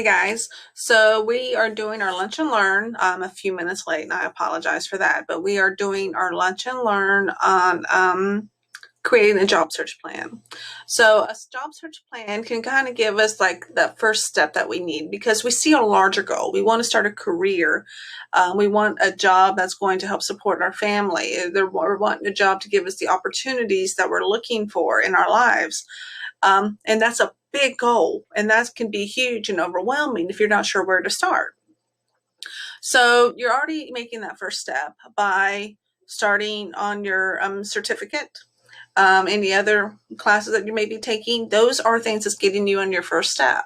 Hey guys, so we are doing our lunch and learn. I'm a few minutes late and I apologize for that, but we are doing our lunch and learn on creating a job search plan. So a job search plan can kind of give us like the first step that we need because we see a larger goal. We want to start a career. We want a job that's going to help support our family. We're wanting a job to give us the opportunities that we're looking for in our lives. And that's a big goal, and that can be huge and overwhelming if you're not sure where to start. So you're already making that first step by starting on your certificate. Any other classes that you may be taking, those are things that's getting you on your first step,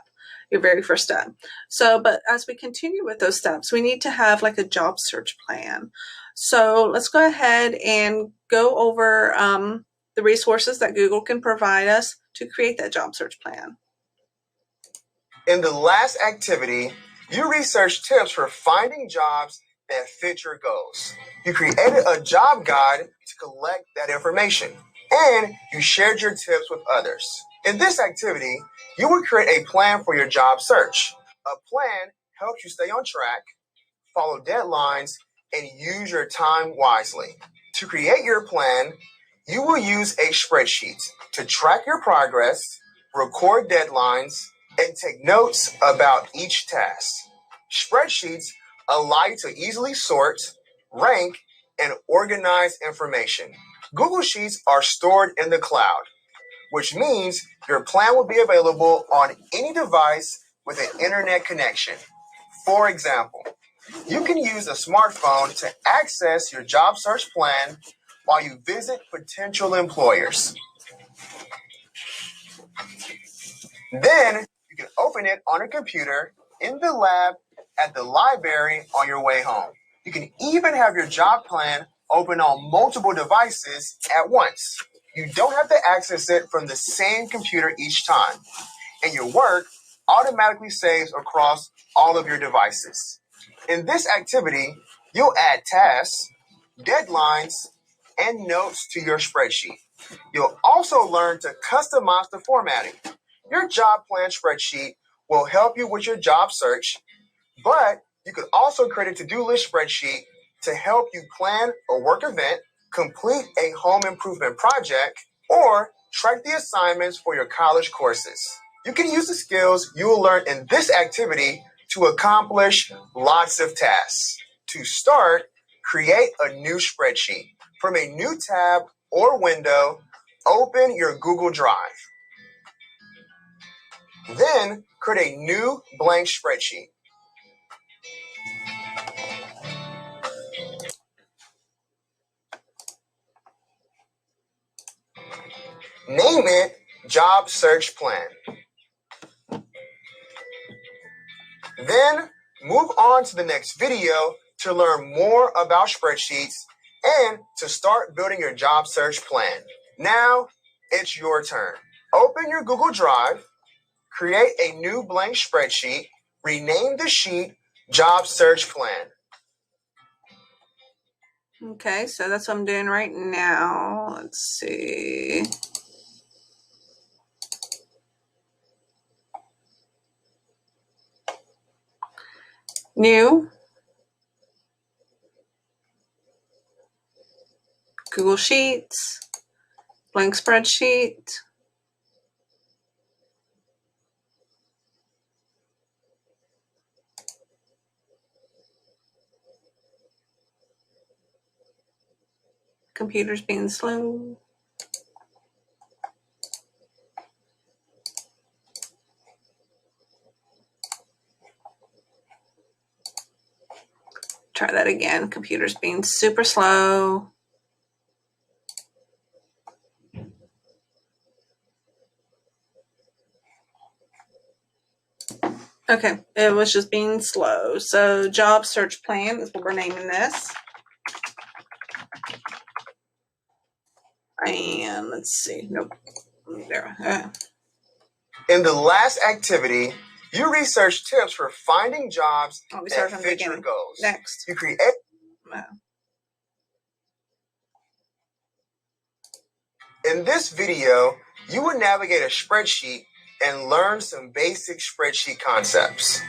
your very first step. So, but as we continue with those steps, we need to have like a job search plan. So let's go ahead and go over the resources that Google can provide us to create that job search plan. In the last activity, you researched tips for finding jobs that fit your goals. You created a job guide to collect that information, and you shared your tips with others. In this activity, you will create a plan for your job search. A plan helps you stay on track, follow deadlines, and use your time wisely. To create your plan, you will use a spreadsheet to track your progress, record deadlines, and take notes about each task. Spreadsheets allow you to easily sort, rank, and organize information. Google Sheets are stored in the cloud, which means your plan will be available on any device with an internet connection. For example, you can use a smartphone to access your job search plan while you visit potential employers. Then you can open it on a computer, in the lab, at the library on your way home. You can even have your job plan open on multiple devices at once. You don't have to access it from the same computer each time, and your work automatically saves across all of your devices. In this activity, you'll add tasks, deadlines, and notes to your spreadsheet. You'll also learn to customize the formatting. Your job plan spreadsheet will help you with your job search, but you could also create a to-do list spreadsheet to help you plan a work event, complete a home improvement project, or track the assignments for your college courses. You can use the skills you will learn in this activity to accomplish lots of tasks. To start, create a new spreadsheet. From a new tab or window, open your Google Drive. Then create a new blank spreadsheet. Name it Job Search Plan. Then move on to the next video to learn more about spreadsheets and to start building your job search plan. Now it's your turn. Open your Google Drive, create a new blank spreadsheet, rename the sheet Job Search Plan. Okay, so that's what I'm doing right now. Let's see. New. Google Sheets. Blank spreadsheet. Computer's being slow. Try that again. Computer's being super slow. Okay, it was just being slow. So job search plan is what we're naming this. And let's see. Nope. There. In the last activity, you researched tips for finding jobs that fit your goals. Next. You create. In this video, you will navigate a spreadsheet and learn some basic spreadsheet concepts.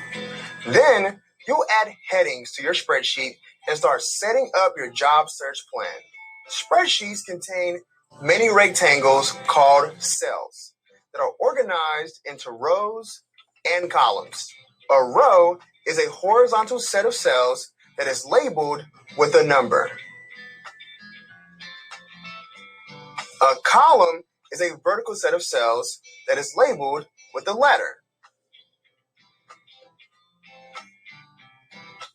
Then you'll add headings to your spreadsheet and start setting up your job search plan. Spreadsheets contain many rectangles called cells that are organized into rows and columns. A row is a horizontal set of cells that is labeled with a number. A column is a vertical set of cells that is labeled with a letter.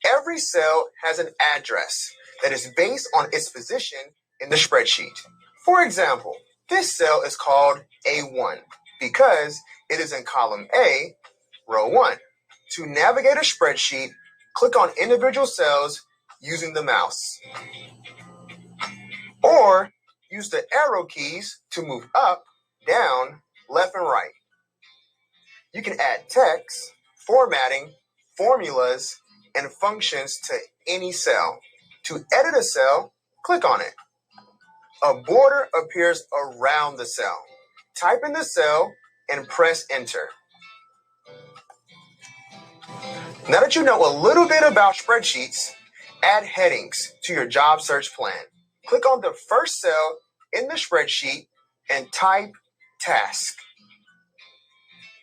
Every cell has an address that is based on its position in the spreadsheet. For example, this cell is called A1 because it is in column A, row 1. To navigate a spreadsheet, click on individual cells using the mouse. Or use the arrow keys to move up, down, left, and right. You can add text, formatting, formulas, and functions to any cell. To edit a cell, click on it. A border appears around the cell. Type in the cell and press enter. Now that you know a little bit about spreadsheets, add headings to your job search plan. Click on the first cell in the spreadsheet and type task.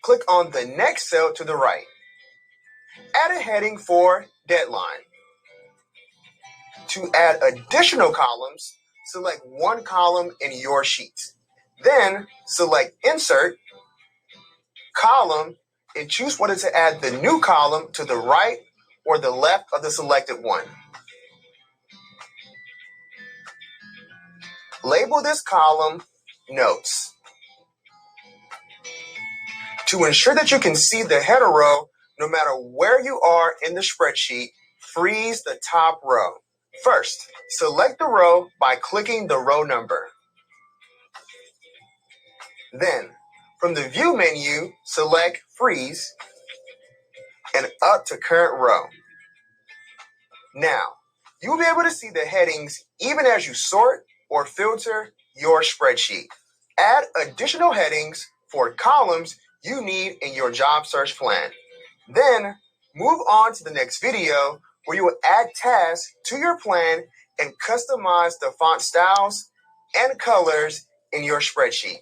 Click on the next cell to the right. Add a heading for deadline. To add additional columns, select one column in your sheet. Then select Insert, Column, and choose whether to add the new column to the right or the left of the selected one. Label this column Notes. To ensure that you can see the header row, no matter where you are in the spreadsheet, freeze the top row. First, select the row by clicking the row number. Then, from the View menu, select Freeze and up to current row. Now, you will be able to see the headings even as you sort or filter your spreadsheet. Add additional headings for columns you need in your job search plan. Then, move on to the next video where you will add tasks to your plan and customize the font styles and colors in your spreadsheet.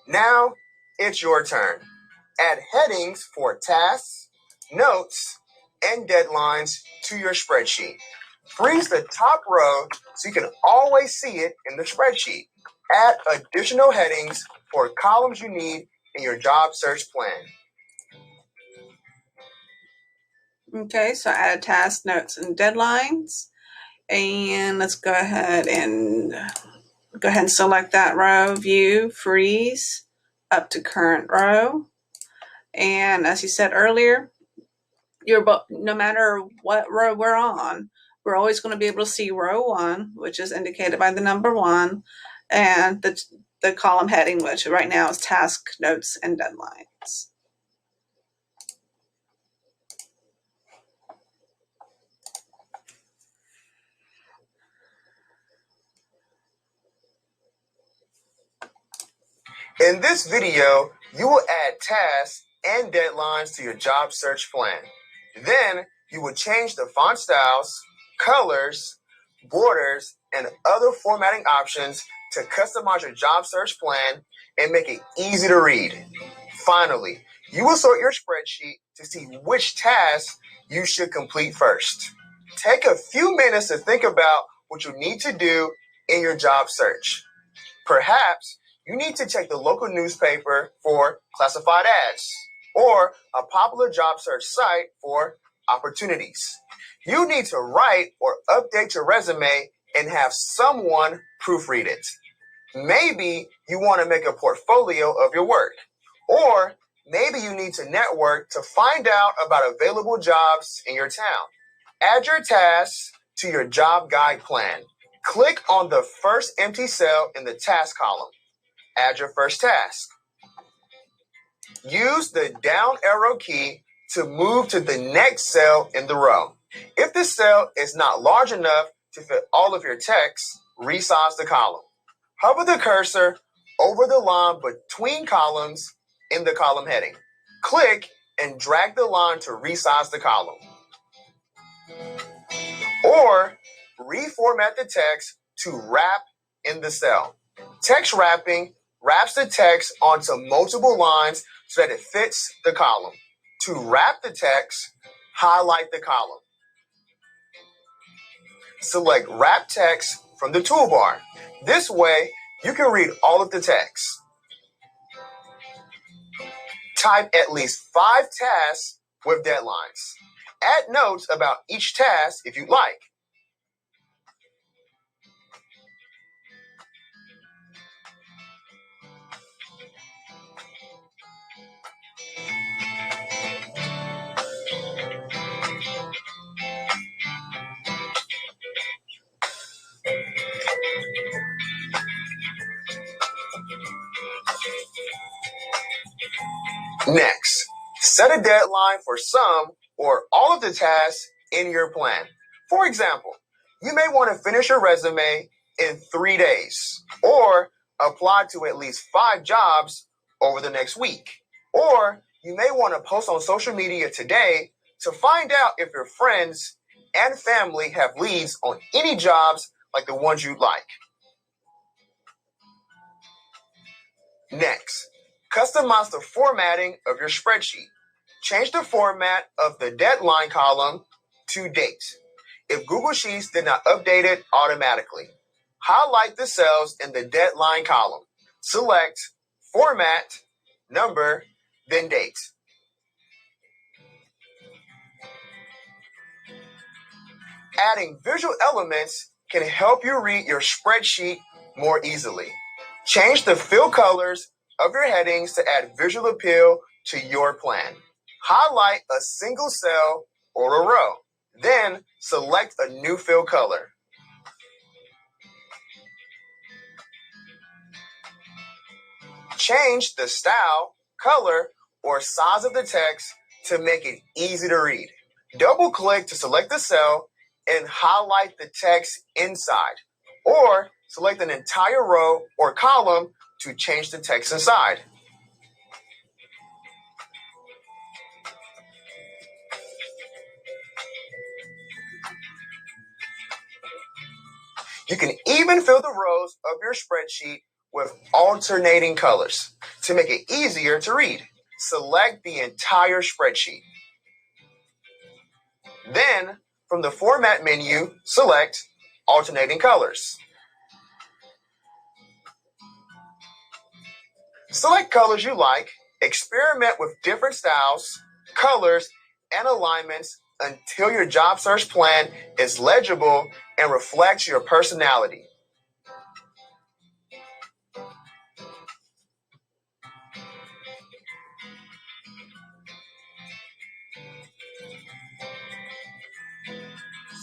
Now, it's your turn. Add headings for tasks, notes, and deadlines to your spreadsheet. Freeze the top row so you can always see it in the spreadsheet. Add additional headings for columns you need in your job search plan. Okay, so add tasks, notes, and deadlines. And let's go ahead and select that row, View, Freeze, up to current row. And as you said earlier, no matter what row we're on, we're always going to be able to see row 1, which is indicated by the number 1, and the column heading, which right now is task, notes, and deadlines. In this video, you will add tasks and deadlines to your job search plan. Then you will change the font styles, colors, borders, and other formatting options to customize your job search plan and make it easy to read. Finally, you will sort your spreadsheet to see which tasks you should complete first. Take a few minutes to think about what you need to do in your job search. Perhaps you need to check the local newspaper for classified ads or a popular job search site for opportunities. You need to write or update your resume and have someone proofread it. Maybe you want to make a portfolio of your work, or maybe you need to network to find out about available jobs in your town. Add your tasks to your job guide plan. Click on the first empty cell in the task column. Add your first task. Use the down arrow key to move to the next cell in the row. If the cell is not large enough to fit all of your text, resize the column. Hover the cursor over the line between columns in the column heading. Click and drag the line to resize the column. Or reformat the text to wrap in the cell. Text wrapping wraps the text onto multiple lines so that it fits the column. To wrap the text, highlight the column. Select Wrap Text from the toolbar. This way, you can read all of the text. Type at least 5 tasks with deadlines. Add notes about each task if you'd like. Next, set a deadline for some or all of the tasks in your plan. For example, you may want to finish your resume in 3 days, or apply to at least 5 jobs over the next week. Or you may want to post on social media today to find out if your friends and family have leads on any jobs like the ones you'd like. Next, customize the formatting of your spreadsheet. Change the format of the deadline column to date if Google Sheets did not update it automatically. Highlight the cells in the deadline column. Select Format, Number, then Date. Adding visual elements can help you read your spreadsheet more easily. Change the fill colors of your headings to add visual appeal to your plan. Highlight a single cell or a row. Then select a new fill color. Change the style, color, or size of the text to make it easy to read. Double-click to select the cell and highlight the text inside, or select an entire row or column to change the text inside. You can even fill the rows of your spreadsheet with alternating colors to make it easier to read. Select the entire spreadsheet. Then, from the Format menu, select Alternating Colors. Select colors you like, experiment with different styles, colors, and alignments until your job search plan is legible and reflects your personality.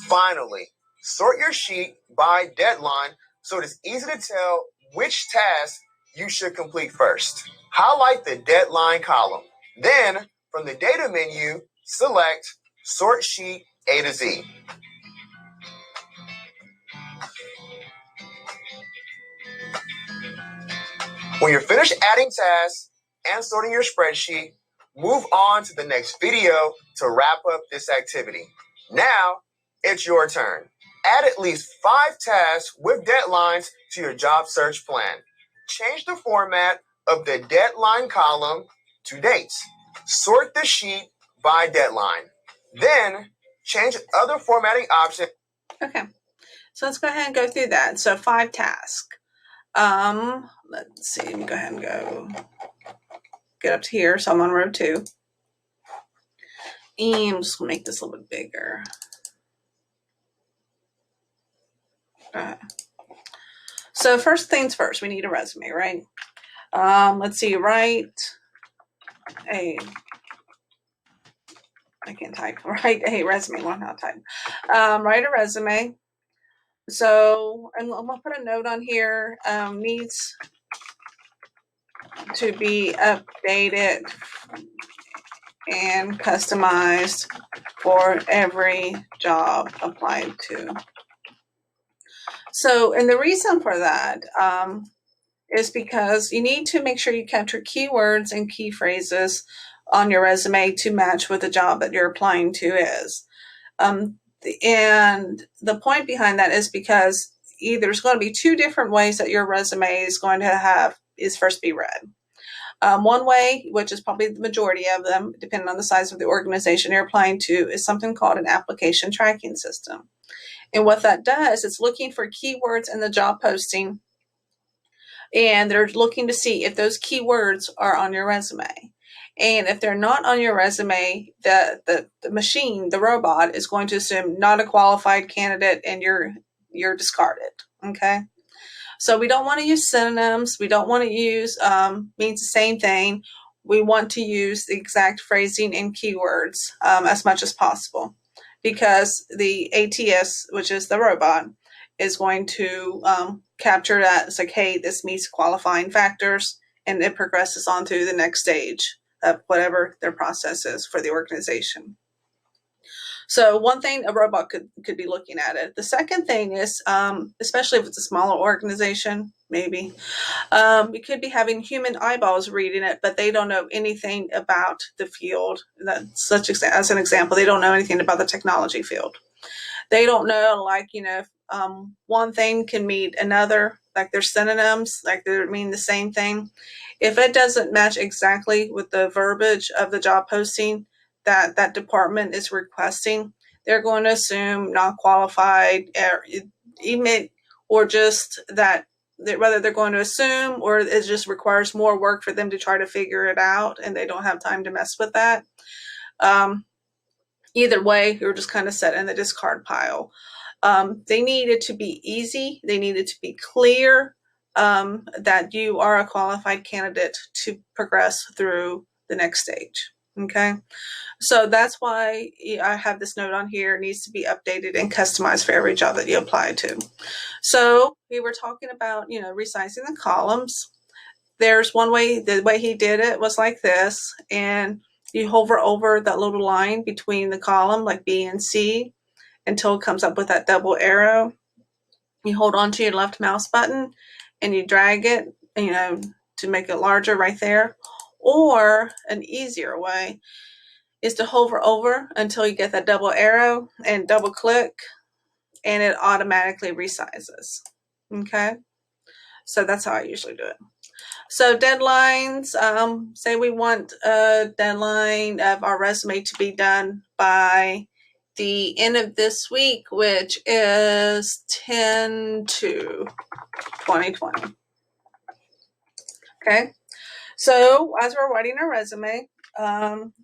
Finally, sort your sheet by deadline so it is easy to tell which task you should complete first. Highlight the deadline column. Then, from the Data menu, select Sort Sheet A to Z. When you're finished adding tasks and sorting your spreadsheet, move on to the next video to wrap up this activity. Now, it's your turn. Add at least 5 tasks with deadlines to your job search plan. Change the format of the deadline column to dates. Sort the sheet by deadline. Then, change other formatting options. Okay, so let's go ahead and go through that. So 5 tasks. Let's see, let me go ahead and get up to here. So I'm on row 2. And I'm just gonna make this a little bit bigger. So first things first, we need a resume, right? Let's see, write a resume. Well, not type. Write a resume. So, and I'm gonna put a note on here. Needs to be updated and customized for every job applied to. So, and the reason for that is because you need to make sure you capture keywords and key phrases on your resume to match what the job that you're applying to is. And the point behind that is because there's going to be two different ways that your resume is going to is first be read. One way, which is probably the majority of them, depending on the size of the organization you're applying to, is something called an application tracking system. And what that does is looking for keywords in the job posting, and they're looking to see if those keywords are on your resume. And if they're not on your resume, the machine, the robot, is going to assume not a qualified candidate, and you're discarded. Okay. So we don't want to use synonyms. We don't want to use means the same thing. We want to use the exact phrasing and keywords as much as possible, because the ATS, which is the robot, is going to capture that. It's like, hey, this meets qualifying factors, and it progresses on to the next stage of whatever their process is for the organization. So one thing, a robot could be looking at it. The second thing is, especially if it's a smaller organization, maybe, you could be having human eyeballs reading it, but they don't know anything about the field. As an example, they don't know anything about the technology field. They don't know, like, one thing can mean another, like they're synonyms, like they mean the same thing. If it doesn't match exactly with the verbiage of the job posting that that department is requesting, they're going to assume not qualified, or just that, whether they're going to assume, or it just requires more work for them to try to figure it out, and they don't have time to mess with that. Either way, you're just kind of set in the discard pile. They need it to be easy. They need it to be clear that you are a qualified candidate to progress through the next stage. Okay. So that's why I have this note on here. It needs to be updated and customized for every job that you apply to. So we were talking about, resizing the columns. There's one way, the way he did it was like this, and you hover over that little line between the column, like B and C, until it comes up with that double arrow. You hold on to your left mouse button and you drag it, to make it larger right there. Or an easier way is to hover over until you get that double arrow and double click, and it automatically resizes. Okay. So that's how I usually do it. So deadlines, say we want a deadline of our resume to be done by the end of this week, which is 10/2/2020. Okay. So as we're writing our resume,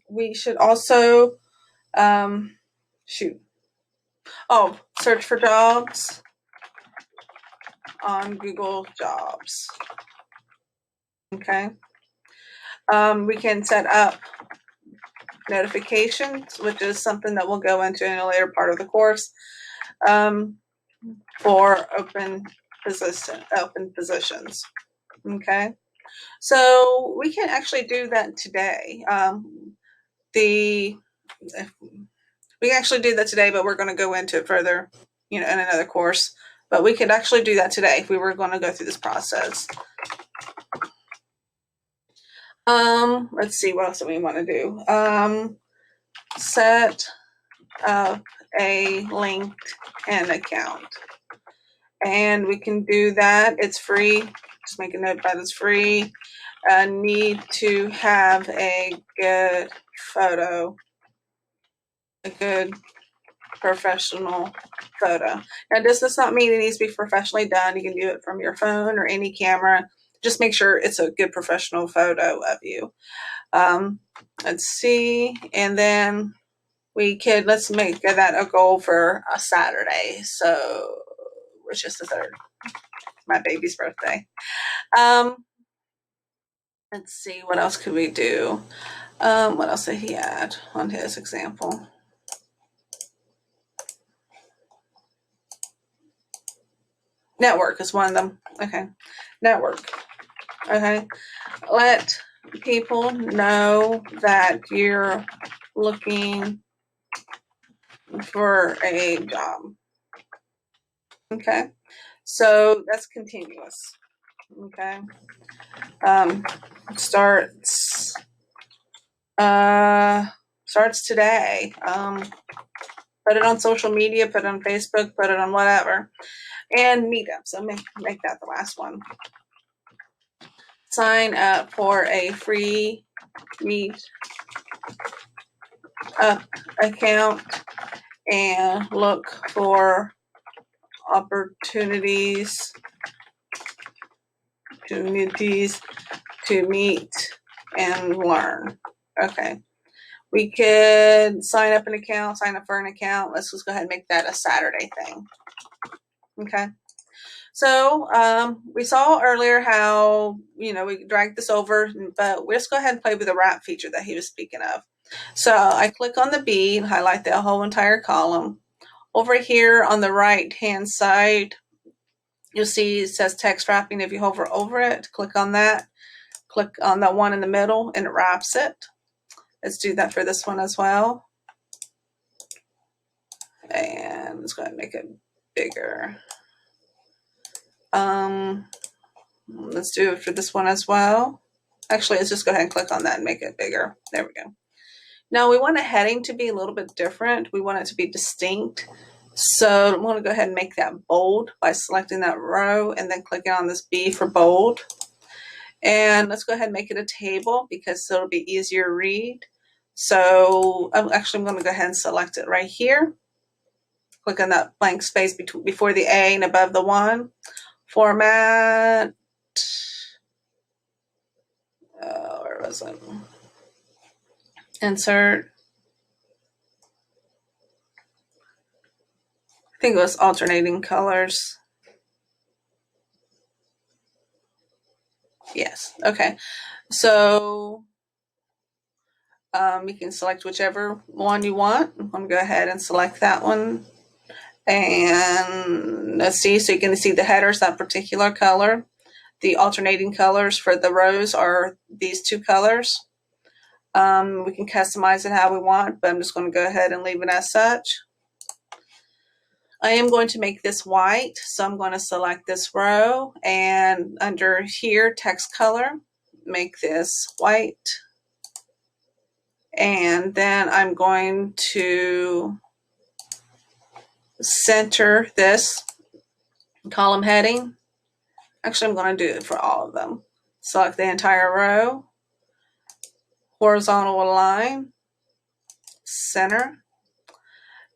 we should also, search for jobs on Google Jobs. Okay. We can set up notifications, which is something that we'll go into in a later part of the course, for open positions. Okay. So we can actually do that today. We can actually do that today, but we're going to go into it further, in another course. But we could actually do that today if we were going to go through this process. Let's see, what else do we want to do? Set up a LinkedIn account. And we can do that. It's free. Just make a note that it's free. Need to have a good photo, a good professional photo. Now, this does not mean it needs to be professionally done. You can do it from your phone or any camera. Just make sure it's a good professional photo of you. Let's see. And then let's make that a goal for a Saturday. So, which is the 3rd, my baby's birthday. Let's see, what else could we do? What else did he add on his example? Network is one of them. Okay. Network. Okay. Let people know that you're looking for a job. Okay. So that's continuous. Okay. Starts today. Put it on social media, put it on Facebook, put it on whatever. And meetup. So make that the last one. Sign up for a free meet up account and look for opportunities to meet and learn. Okay. We could sign up for an account. Let's just go ahead and make that a Saturday thing. Okay. So we saw earlier how, we dragged this over, but we'll just go ahead and play with the wrap feature that he was speaking of. So I click on the B and highlight the whole entire column. Over here on the right-hand side, you'll see it says text wrapping. If you hover over it, click on that. Click on the one in the middle and it wraps it. Let's do that for this one as well. And let's go ahead and make it bigger. Let's do it for this one as well. Actually, let's just go ahead and click on that and make it bigger. There we go. Now we want a heading to be a little bit different. We want it to be distinct. So I'm going to go ahead and make that bold by selecting that row and then clicking on this B for bold. And let's go ahead and make it a table because it'll be easier to read. So I'm going to go ahead and select it right here. Click on that blank space before the A and above the 1. Format. Where was it? Insert. I think it was alternating colors. Yes. Okay. So you can select whichever one you want. I'm going to go ahead and select that one. And let's see. So you can see the headers, that particular color. The alternating colors for the rows are these 2 colors. We can customize it how we want, but I'm just going to go ahead and leave it as such. I am going to make this white, so I'm going to select this row and under here, text color, make this white. And then I'm going to center this column heading. Actually, I'm going to do it for all of them. Select the entire row, horizontal align, center.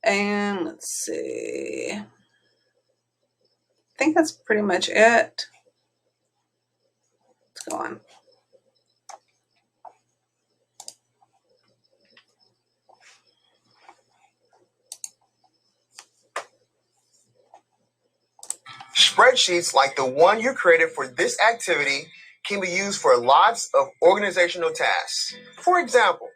And let's see. I think that's pretty much it. Let's go on. Spreadsheets like the one you created for this activity can be used for lots of organizational tasks. For example,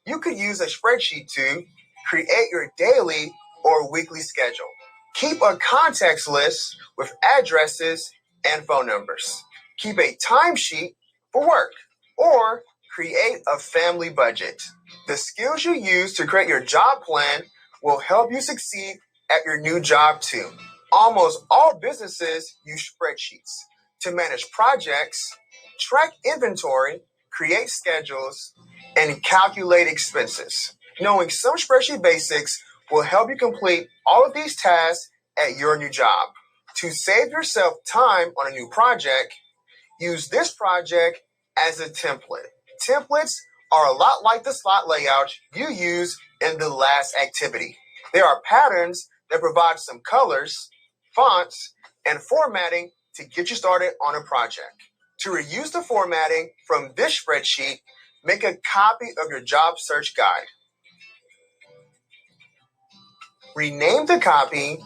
you could use a spreadsheet to create your daily or weekly schedule, keep a contacts list with addresses and phone numbers, keep a timesheet for work, or create a family budget. The skills you use to create your job plan will help you succeed at your new job too. Almost all businesses use spreadsheets to manage projects, track inventory, create schedules, and calculate expenses. Knowing some spreadsheet basics will help you complete all of these tasks at your new job. To save yourself time on a new project, use this project as a template. Templates are a lot like the slide layout you used in the last activity. There are patterns that provide some colors, fonts, and formatting to get you started on a project. To reuse the formatting from this spreadsheet, make a copy of your job search guide. Rename the copy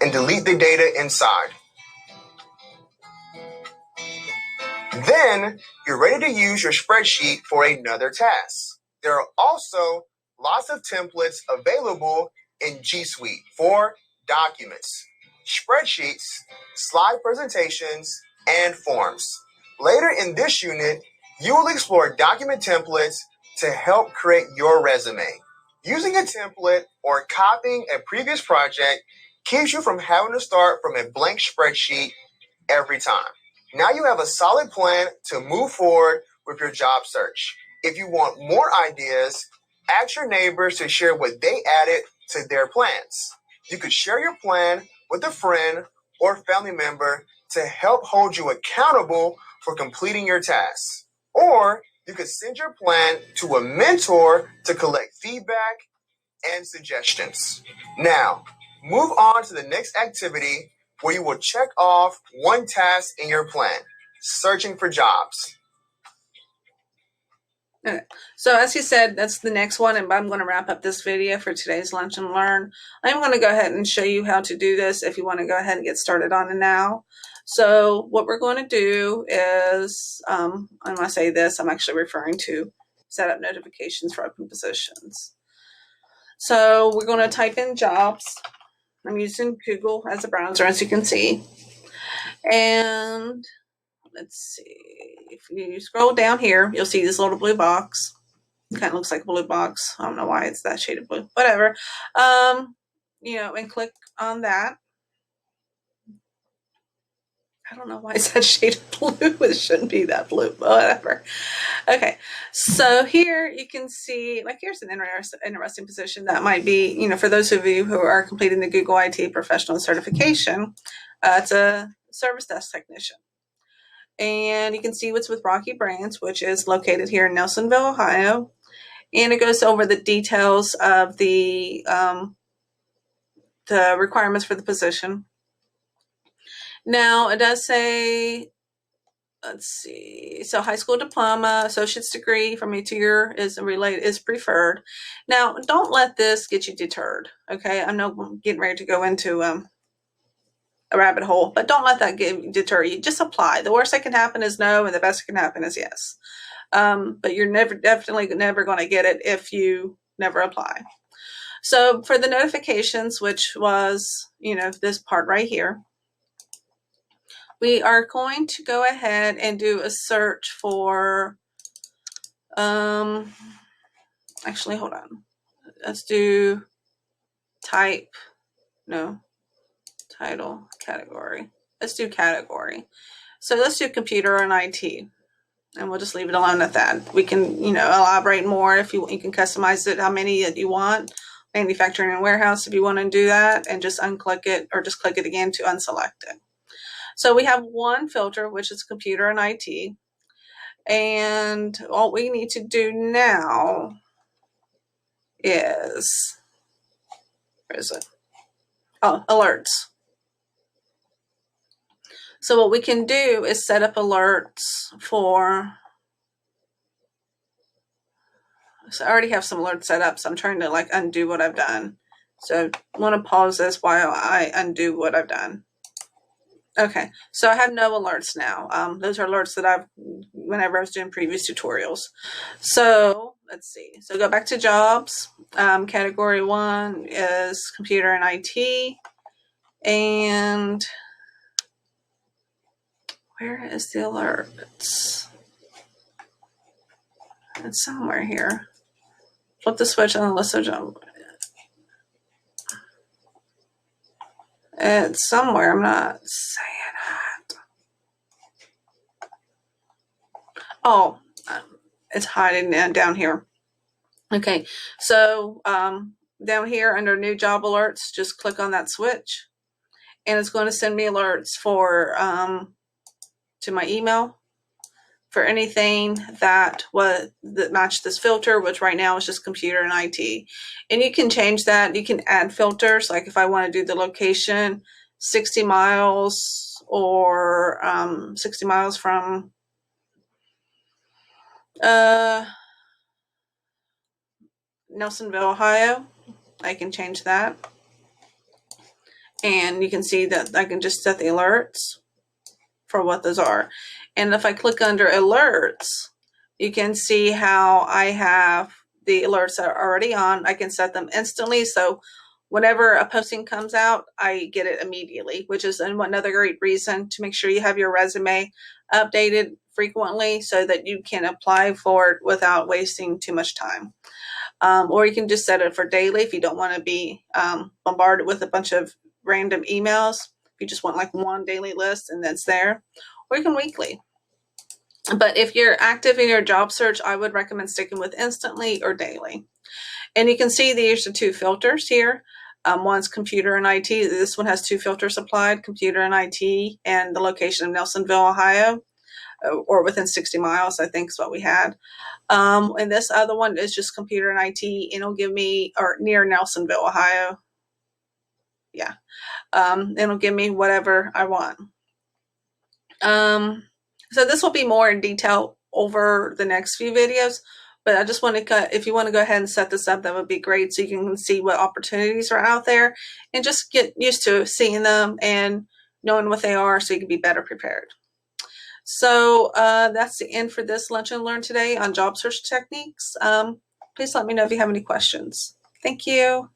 and delete the data inside. Then you're ready to use your spreadsheet for another task. There are also lots of templates available in G Suite for documents, spreadsheets, slide presentations, and forms. Later in this unit, you will explore document templates to help create your resume. Using a template or copying a previous project keeps you from having to start from a blank spreadsheet every time. Now you have a solid plan to move forward with your job search. If you want more ideas, ask your neighbors to share what they added to their plans. You could share your plan with a friend or family member to help hold you accountable for completing your tasks. Or you could send your plan to a mentor to collect feedback and suggestions. Now, move on to the next activity where you will check off one task in your plan, searching for jobs. Okay. So as you said, that's the next one, and I'm going to wrap up this video for today's Lunch and Learn. I'm going to go ahead and show you how to do this if you want to go ahead and get started on it now. So what we're going to do is, when I say this, I'm actually referring to set up notifications for open positions. So we're going to type in jobs. I'm using Google as a browser, as you can see. And let's see, if you scroll down here, you'll see this little blue box. Kind of looks like a blue box. I don't know why it's that shade of blue. Whatever. And click on that. I don't know why it's that shade of blue. It shouldn't be that blue, but whatever. Okay, so here you can see, like, here's an interesting position that might be, for those of you who are completing the Google IT Professional Certification, it's a service desk technician. And you can see what's with Rocky Brands, which is located here in Nelsonville, Ohio. And it goes over the details of the requirements for the position. Now, it does say, let's see, so high school diploma, associate's degree from a 2-year is preferred. Now, don't let this get you deterred, okay? I know I'm getting ready to go into a rabbit hole, but don't let that deter you. Just apply. The worst that can happen is no, and the best that can happen is yes. But you're definitely never going to get it if you never apply. So for the notifications, which was, this part right here, we are going to go ahead and do a search for, actually, hold on. Let's do title, category. Let's do category. So let's do computer and IT. And we'll just leave it alone at that. We can, elaborate more if you can customize it, how many that you want. Manufacturing and warehouse, if you want to do that, and just unclick it or just click it again to unselect it. So we have one filter, which is computer and IT. And all we need to do now is, where is it? Oh, alerts. So what we can do is set up alerts for, so I already have some alerts set up, so I'm trying to undo what I've done. So I want to pause this while I undo what I've done. Okay, so I have no alerts now. Those are alerts that whenever I was doing previous tutorials. So let's see. So go back to jobs. Category 1 is computer and IT. And where is the alerts? It's somewhere here. Flip the switch on the list of jobs. It's somewhere. I'm not saying that. Oh, it's hiding down here. Okay, so down here under new job alerts, just click on that switch, and it's going to send me alerts for to my email for anything that matched this filter, which right now is just computer and IT. And you can change that. You can add filters, like if I want to do the location 60 miles or 60 miles from Nelsonville, Ohio, I can change that. And you can see that I can just set the alerts for what those are. And if I click under alerts, you can see how I have the alerts that are already on. I can set them instantly. So whenever a posting comes out, I get it immediately, which is another great reason to make sure you have your resume updated frequently so that you can apply for it without wasting too much time. Or you can just set it for daily if you don't want to be bombarded with a bunch of random emails. If you just want like one daily list and that's there, or you can weekly. But if you're active in your job search, I would recommend sticking with instantly or daily. And you can see these are two filters here. One's computer and IT. This one has two filters applied, computer and IT, and the location of Nelsonville, Ohio, or within 60 miles, I think is what we had. And this other one is just computer and IT, and it'll give me, or near Nelsonville, Ohio. Yeah. It'll give me whatever I want. So this will be more in detail over the next few videos, but I just want to, if you want to go ahead and set this up, that would be great. So you can see what opportunities are out there and just get used to seeing them and knowing what they are so you can be better prepared. So that's the end for this Lunch and Learn today on job search techniques. Please let me know if you have any questions. Thank you.